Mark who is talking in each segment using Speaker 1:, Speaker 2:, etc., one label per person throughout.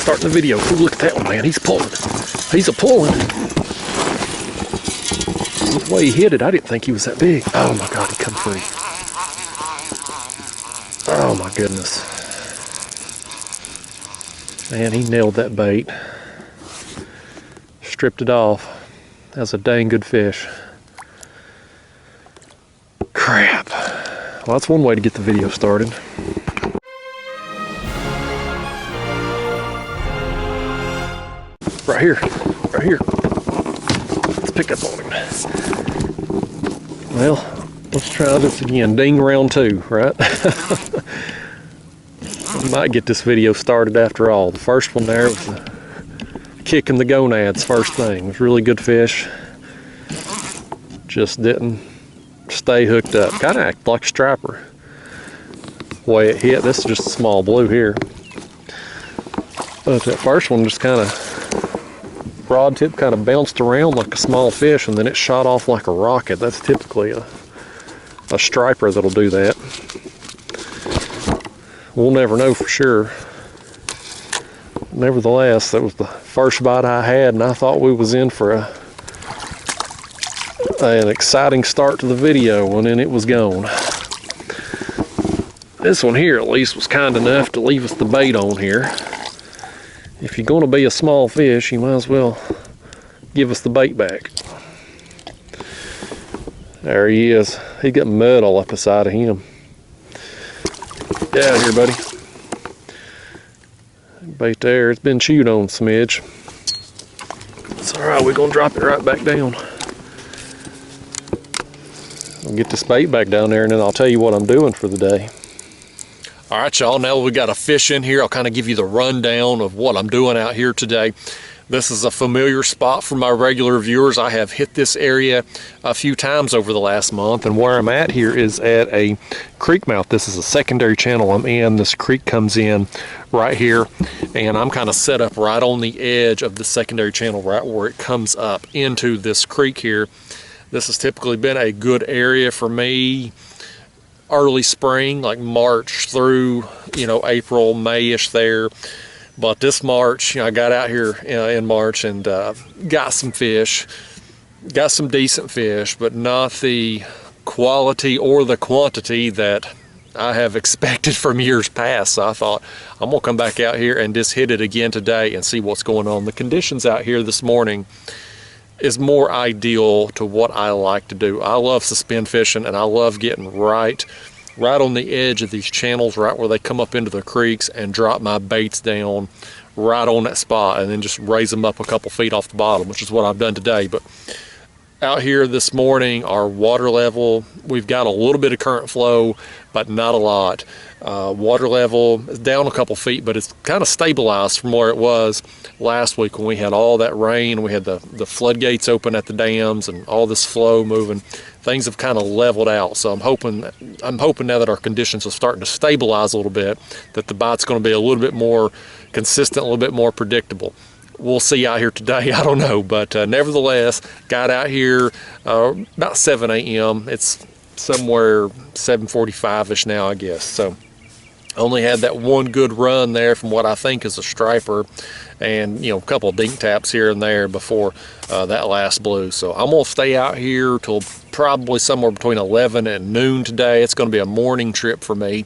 Speaker 1: starting the video. Ooh, look at that one, man. He's pulling. He's a pulling. The way he hit it, I didn't think he was that big. Oh my God, he come free. Oh my goodness. Man, he nailed that bait. Stripped it off. That's a dang good fish. Crap. Well, that's one way to get the video started. Right here. Right here. Let's pick up on him. Well, let's try this again. Ding round 2, right? We might get this video started after all. The first one there was the kick in the gonads first thing. It was really good fish. Just didn't stay hooked up. Kind of acted like a striper. The way it hit, this is just a small blue here. But that first one just kind of, rod tip kind of bounced around like a small fish and then it shot off like a rocket. That's typically a striper that'll do that. We'll never know for sure. Nevertheless, that was the first bite I had and I thought we was in for an exciting start to the video, and then it was gone. This one here at least was kind enough to leave us the bait on here. If you're going to be a small fish, you might as well give us the bait back. There he is. He got mud all up the side of him. Get out of here, buddy. Bait there, it's been chewed on smidge. It's alright, we're gonna drop it right back down. I'll get this bait back down there and then I'll tell you what I'm doing for the day. All right, y'all, now we got a fish in here. I'll kind of give you the rundown of what I'm doing out here today. This is a familiar spot for my regular viewers. I have hit this area a few times over the last month, and where I'm at here is at a creek mouth. This is a secondary channel I'm in. This creek comes in right here, and I'm kind of set up right on the edge of the secondary channel, right where it comes up into this creek here. This has typically been a good area for me early spring, like March through, April, May-ish there. But this March, I got out here in March and got some fish, got some decent fish, but not the quality or the quantity that I have expected from years past. So I thought, I'm gonna come back out here and just hit it again today and see what's going on. The conditions out here this morning is more ideal to what I like to do. I love suspend fishing and I love getting right on the edge of these channels, right where they come up into the creeks, and drop my baits down right on that spot and then just raise them up a couple feet off the bottom, which is what I've done today. But out here this morning, our water level, we've got a little bit of current flow, but not a lot. Water level is down a couple feet, but it's kind of stabilized from where it was last week when we had all that rain. We had the floodgates open at the dams and all this flow moving. Things have kind of leveled out, so I'm hoping now that our conditions are starting to stabilize a little bit, that the bite's going to be a little bit more consistent, a little bit more predictable. We'll see out here today, I don't know, but nevertheless, got out here about 7 a.m. It's somewhere 7:45-ish now, I guess. So only had that one good run there from what I think is a striper, and a couple of dink taps here and there before that last blue. So I'm gonna stay out here till probably somewhere between 11 and noon today. It's gonna be a morning trip for me,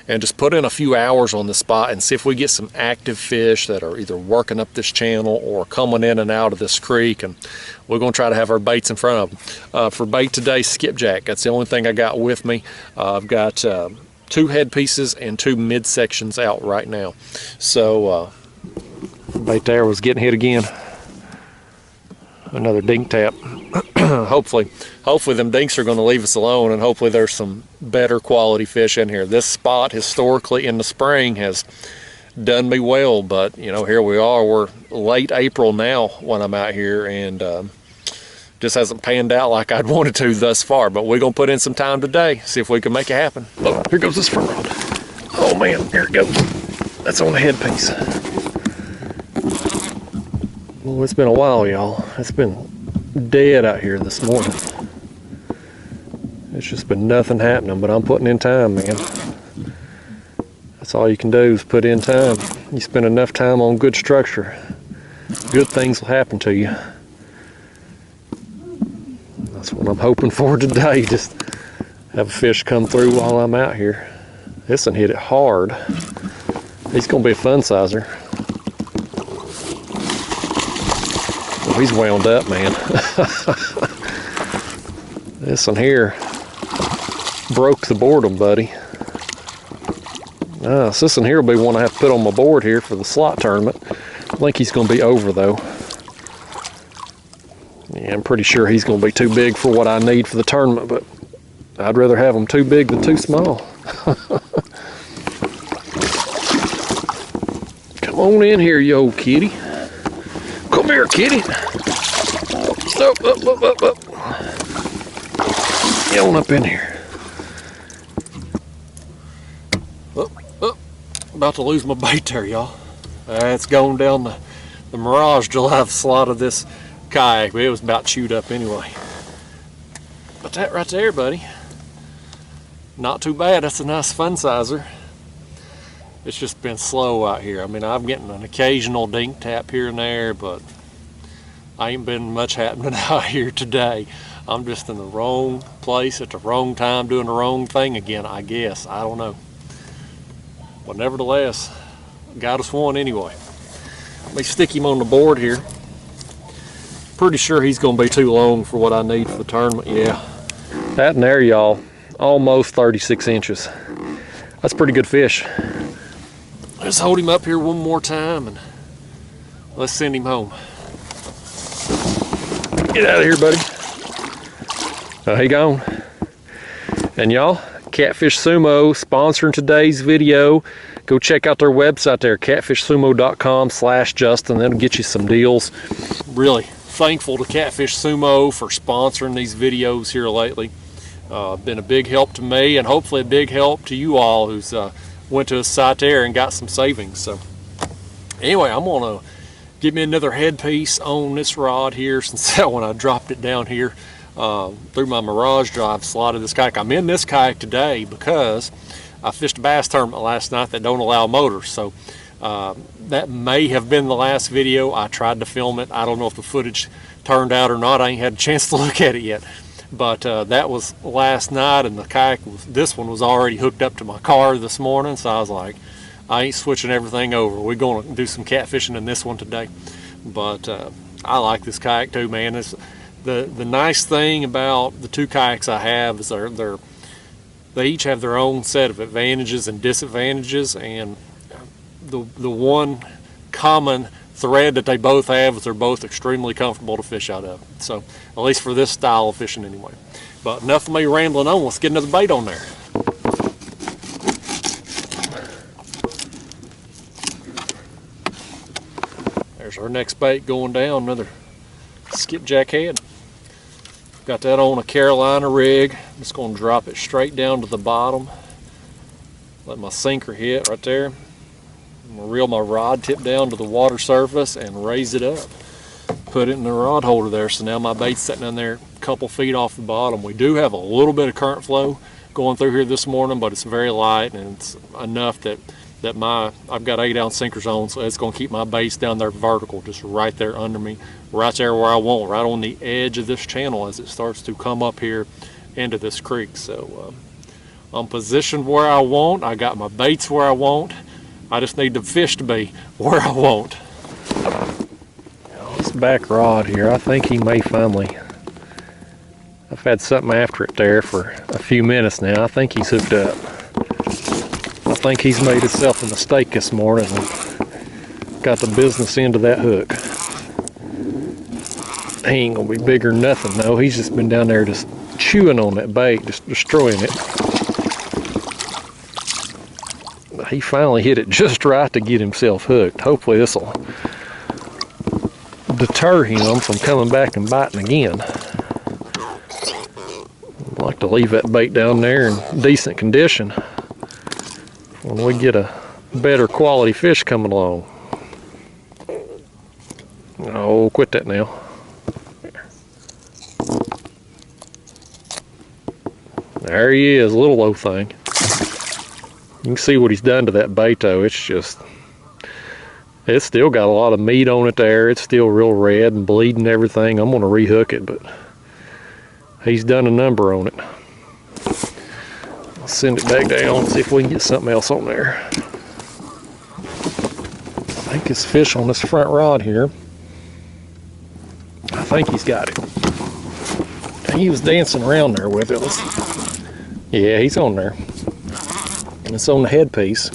Speaker 1: and just put in a few hours on the spot and see if we get some active fish that are either working up this channel or coming in and out of this creek, and we're gonna try to have our baits in front of them. For bait today, skipjack. That's the only thing I got with me. I've got 2 head pieces and 2 midsections out right now. So bait there was getting hit again. Another dink tap. hopefully them dinks are going to leave us alone, and hopefully there's some better quality fish in here. This spot historically in the spring has done me well, but here we are, we're late April now when I'm out here, and just hasn't panned out like I'd wanted to thus far. But we're gonna put in some time today, see if we can make it happen. Look, here goes this front rod. Oh man, there it goes. That's on the head piece. Well, it's been a while, y'all. It's been dead out here this morning. It's just been nothing happening, but I'm putting in time, man. That's all you can do is put in time. You spend enough time on good structure, good things will happen to you. That's what I'm hoping for today, just have a fish come through while I'm out here. This one hit it hard. He's gonna be a fun sizer. Oh, he's wound up, man. This one here broke the boredom, buddy. So this one here will be one I have to put on my board here for the slot tournament. I think he's gonna be over though. Yeah, I'm pretty sure he's gonna be too big for what I need for the tournament, but I'd rather have him too big than too small. Come on in here, you old kitty. Come here, kitty. Up. Get on up in here. Up. About to lose my bait there, y'all. It's going down the Mirage July slot of this kayak, but it was about chewed up anyway. But that right there, buddy, not too bad. That's a nice fun sizer. It's just been slow out here. I mean, I'm getting an occasional dink tap here and there, but I ain't been much happening out here today. I'm just in the wrong place at the wrong time doing the wrong thing again, I guess. I don't know. But nevertheless, got us one anyway. Let me stick him on the board here. Pretty sure he's going to be too long for what I need for the tournament. Yeah, that and there, y'all, almost 36 inches. That's a pretty good fish. Let's hold him up here one more time and let's send him home. Get out of here, buddy. He gone. And y'all, Catfish Sumo sponsoring today's video. Go check out their website there, catfishsumo.com/Justin. That'll get you some deals. Really thankful to Catfish Sumo for sponsoring these videos here lately. Been a big help to me and hopefully a big help to you all who's went to a site there and got some savings. So anyway, I'm gonna get me another headpiece on this rod here, since that one I dropped it down here through my Mirage drive slot of this kayak. I'm in this kayak today because I fished a bass tournament last night that don't allow motors. So that may have been the last video. I tried to film it. I don't know if the footage turned out or not. I ain't had a chance to look at it yet. But that was last night, and the kayak this one was already hooked up to my car this morning, so I was like, I ain't switching everything over. We're going to do some catfishing in this one today. But I like this kayak too, man. It's the nice thing about the two kayaks I have is they each have their own set of advantages and disadvantages, and the one common thread that they both have is they're both extremely comfortable to fish out of. So at least for this style of fishing anyway. But enough of me rambling on. Let's get another bait on there. There's our next bait going down, another skipjack head. Got that on a Carolina rig. I'm just going to drop it straight down to the bottom. Let my sinker hit right there. I'm going to reel my rod tip down to the water surface and raise it up. Put it in the rod holder there. So now my bait's sitting in there a couple feet off the bottom. We do have a little bit of current flow going through here this morning, but it's very light and it's enough that I've got 8-ounce sinkers on, so it's going to keep my baits down there vertical, just right there under me, right there where I want, right on the edge of this channel as it starts to come up here into this creek. So I'm positioned where I want. I got my baits where I want. I just need the fish to be where I want. This back rod here, I think he may finally, I've had something after it there for a few minutes now. I think he's hooked up. I think he's made himself a mistake this morning and got the business end of that hook. He ain't gonna be bigger than nothing though. He's just been down there just chewing on that bait, just destroying it. He finally hit it just right to get himself hooked. Hopefully this will deter him from coming back and biting again. I'd like to leave that bait down there in decent condition when we get a better quality fish coming along. Oh, quit that now. There he is, little old thing. You can see what he's done to that bait though. It's just It's still got a lot of meat on it there. It's still real red and bleeding and everything. I'm gonna rehook it, but he's done a number on it. I'll send it back down, see if we can get something else on there. I think it's fish on this front rod here. I think he's got it. He was dancing around there with it. Yeah, he's on there. And it's on the headpiece.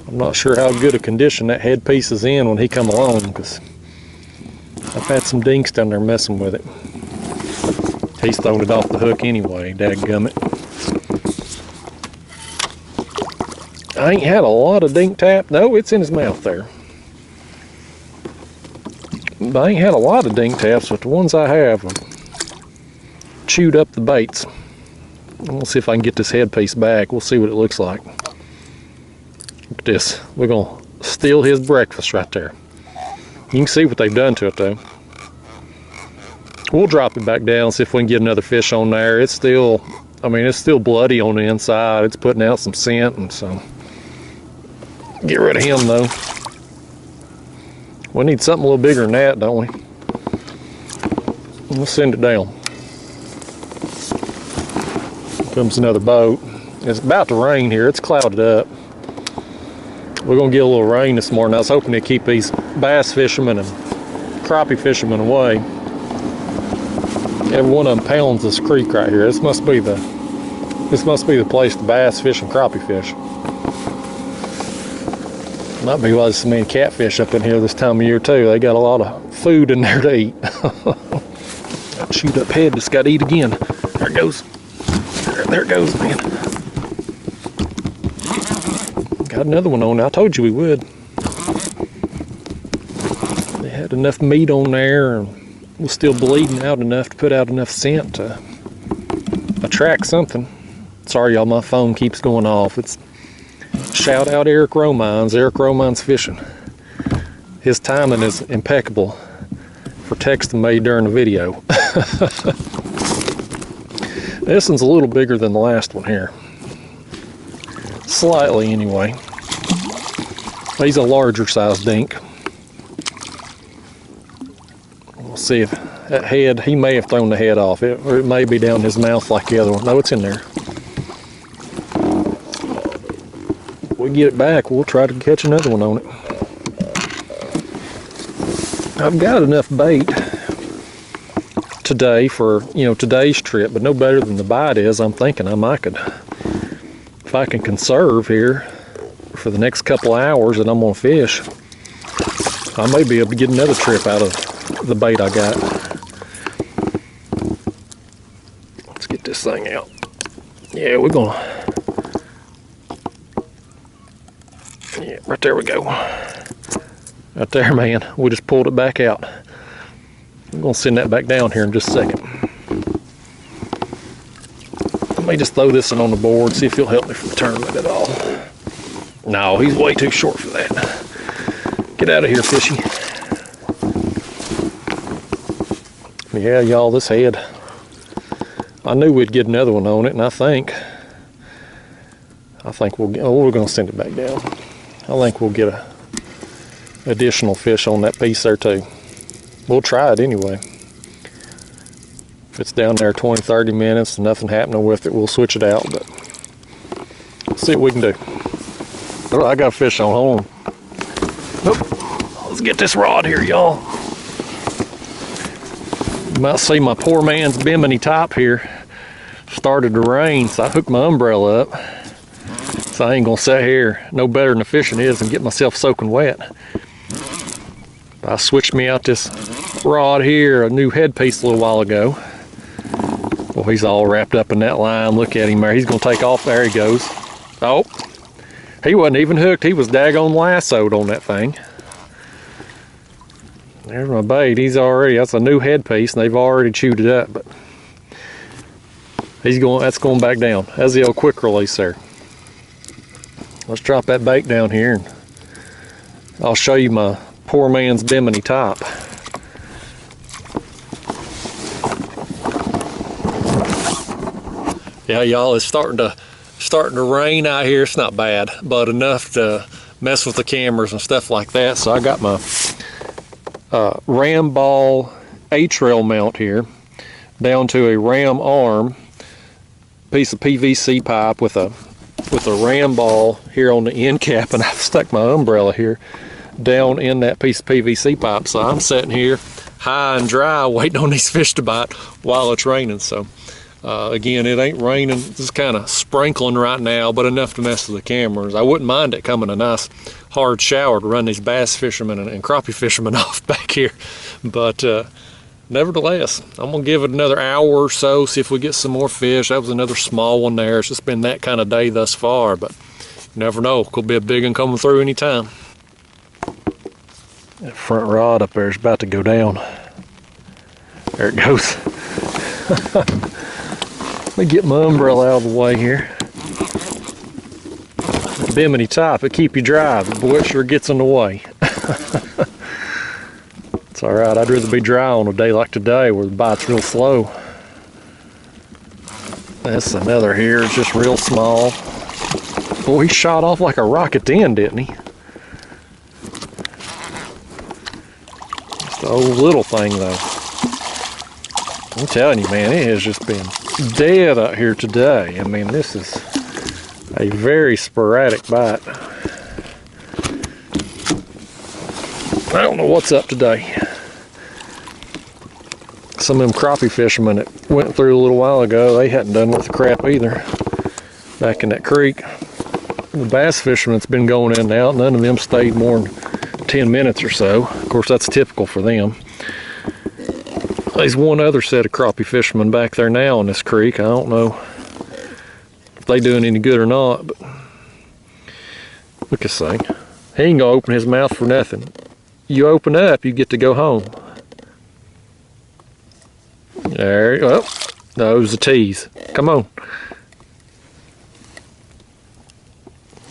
Speaker 1: I'm not sure how good a condition that headpiece is in when he come along, because I've had some dinks down there messing with it. He's thrown it off the hook anyway, dadgummit. I ain't had a lot of dink tap. No, it's in his mouth there. But I ain't had a lot of dink taps, but the ones I have chewed up the baits. We'll see if I can get this headpiece back. We'll see what it looks like. Look at this. We're going to steal his breakfast right there. You can see what they've done to it though. We'll drop it back down, see if we can get another fish on there. It's still, I mean, it's still bloody on the inside. It's putting out some scent, and so get rid of him though. We need something a little bigger than that, don't we? We'll send it down. Comes another boat. It's about to rain here. It's clouded up. We're gonna get a little rain this morning. I was hoping to keep these bass fishermen and crappie fishermen away. Every one of them pounds this creek right here. This must be the place to bass fish and crappie fish. Might be why there's so many catfish up in here this time of year too. They got a lot of food in there to eat. That chewed up head just got to eat again. There it goes. There it goes, man. Got another one on there. I told you we would. They had enough meat on there and was still bleeding out enough to put out enough scent to attract something. Sorry y'all, my phone keeps going off. It's shout out Eric Romines. Eric Romines Fishing. His timing is impeccable for texting me during the video. This one's a little bigger than the last one here. Slightly anyway. He's a larger size dink. We'll see if that head, he may have thrown the head off it, or it may be down his mouth like the other one. No, it's in there. If we get it back, we'll try to catch another one on it. I've got enough bait today for, you know, today's trip, but no better than the bite is. I'm thinking I might could, if I can conserve here for the next couple of hours that I'm gonna fish, I may be able to get another trip out of the bait I got. Let's get this thing out. Yeah, we're gonna, yeah, right there we go. Right there, man. We just pulled it back out. I'm gonna send that back down here in just a second. Let me just throw this one on the board, see if he'll help me for the tournament at all. No, he's way too short for that. Get out of here, fishy. Yeah, y'all, this head, I knew we'd get another one on it, and I think we're gonna send it back down. I think we'll get a additional fish on that piece there too. We'll try it anyway. If it's down there 20-30 minutes and nothing happening with it, we'll switch it out, but let's see what we can do. Oh, I got a fish on. Hold on. Oh, let's get this rod here, y'all. You might see my poor man's bimini top here started to rain, so I hooked my umbrella up. So I ain't gonna sit here no better than the fishing is and get myself soaking wet. I switched me out this rod here, a new headpiece a little while ago. Well, he's all wrapped up in that line. Look at him there. He's gonna take off. There he goes. Oh, he wasn't even hooked. He was daggone lassoed on that thing. There's my bait. That's a new headpiece, and they've already chewed it up, but that's going back down. That's the old quick release there. Let's drop that bait down here, and I'll show you my poor man's bimini top. Yeah, y'all, it's starting to rain out here. It's not bad, but enough to mess with the cameras and stuff like that. So I got my ram ball A-trail mount here down to a ram arm, piece of PVC pipe with a ram ball here on the end cap, and I've stuck my umbrella here down in that piece of PVC pipe. So I'm sitting here high and dry waiting on these fish to bite while it's raining. So again, it ain't raining, it's kind of sprinkling right now, but enough to mess with the cameras. I wouldn't mind it coming a nice hard shower to run these bass fishermen and crappie fishermen off back here, but nevertheless, I'm gonna give it another hour or so, see if we get some more fish. That was another small one there. It's just been that kind of day thus far, but you never know, could be a big one coming through anytime. That front rod up there is about to go down. There it goes. Let me get my umbrella out of the way here. Bimini type, it keep you dry, but boy, it sure gets in the way. It's all right, I'd rather be dry on a day like today where the bite's real slow. That's another here, it's just real small. Boy, he shot off like a rocket then, didn't he? Just a old little thing though. I'm telling you, man, it has just been dead out here today. I mean, this is a very sporadic bite. I don't know what's up today. Some of them crappie fishermen that went through a little while ago, they hadn't done worth a crap either back in that creek. The bass fishermen's been going in and out. None of them stayed more than 10 minutes or so. Of course, that's typical for them. There's one other set of crappie fishermen back there now in this creek. I don't know if they doing any good or not, but look at this thing. He ain't gonna open his mouth for nothing. You open up, you get to go home. There, well, those are tease. Come on.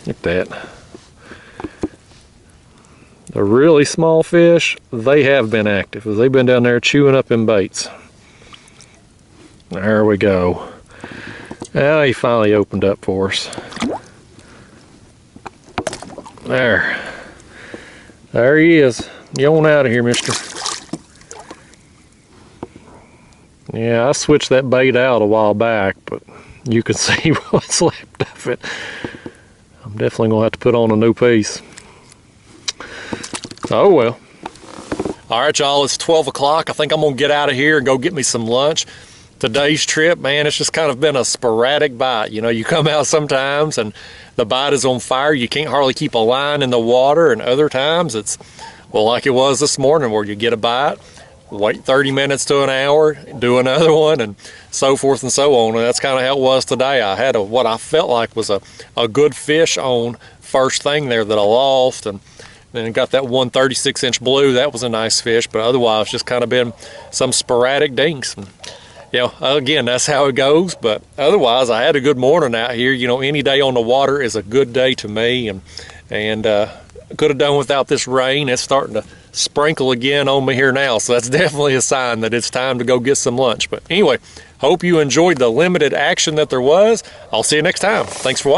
Speaker 1: Look at that. The really small fish, they have been active. They've been down there chewing up them baits. There we go. Now he finally opened up for us. There he is. You on out of here, mister. Yeah, I switched that bait out a while back, but you can see what's left of it. I'm definitely gonna have to put on a new piece. Oh well. All right, y'all, it's 12 o'clock. I think I'm gonna get out of here and go get me some lunch. Today's trip, man, it's just kind of been a sporadic bite. You know, you come out sometimes and the bite is on fire. You can't hardly keep a line in the water, and other times it's, well, like it was this morning, where you get a bite, wait 30 minutes to an hour, do another one, and so forth and so on. And that's kind of how it was today. I had what I felt like was a good fish on first thing there that I lost, and then got that one 36-inch blue. That was a nice fish, but otherwise just kind of been some sporadic dinks. And, you know, again, that's how it goes, but otherwise I had a good morning out here. You know, any day on the water is a good day to me, and could have done without this rain. It's starting to sprinkle again on me here now, so that's definitely a sign that it's time to go get some lunch. But anyway, hope you enjoyed the limited action that there was. I'll see you next time. Thanks for watching.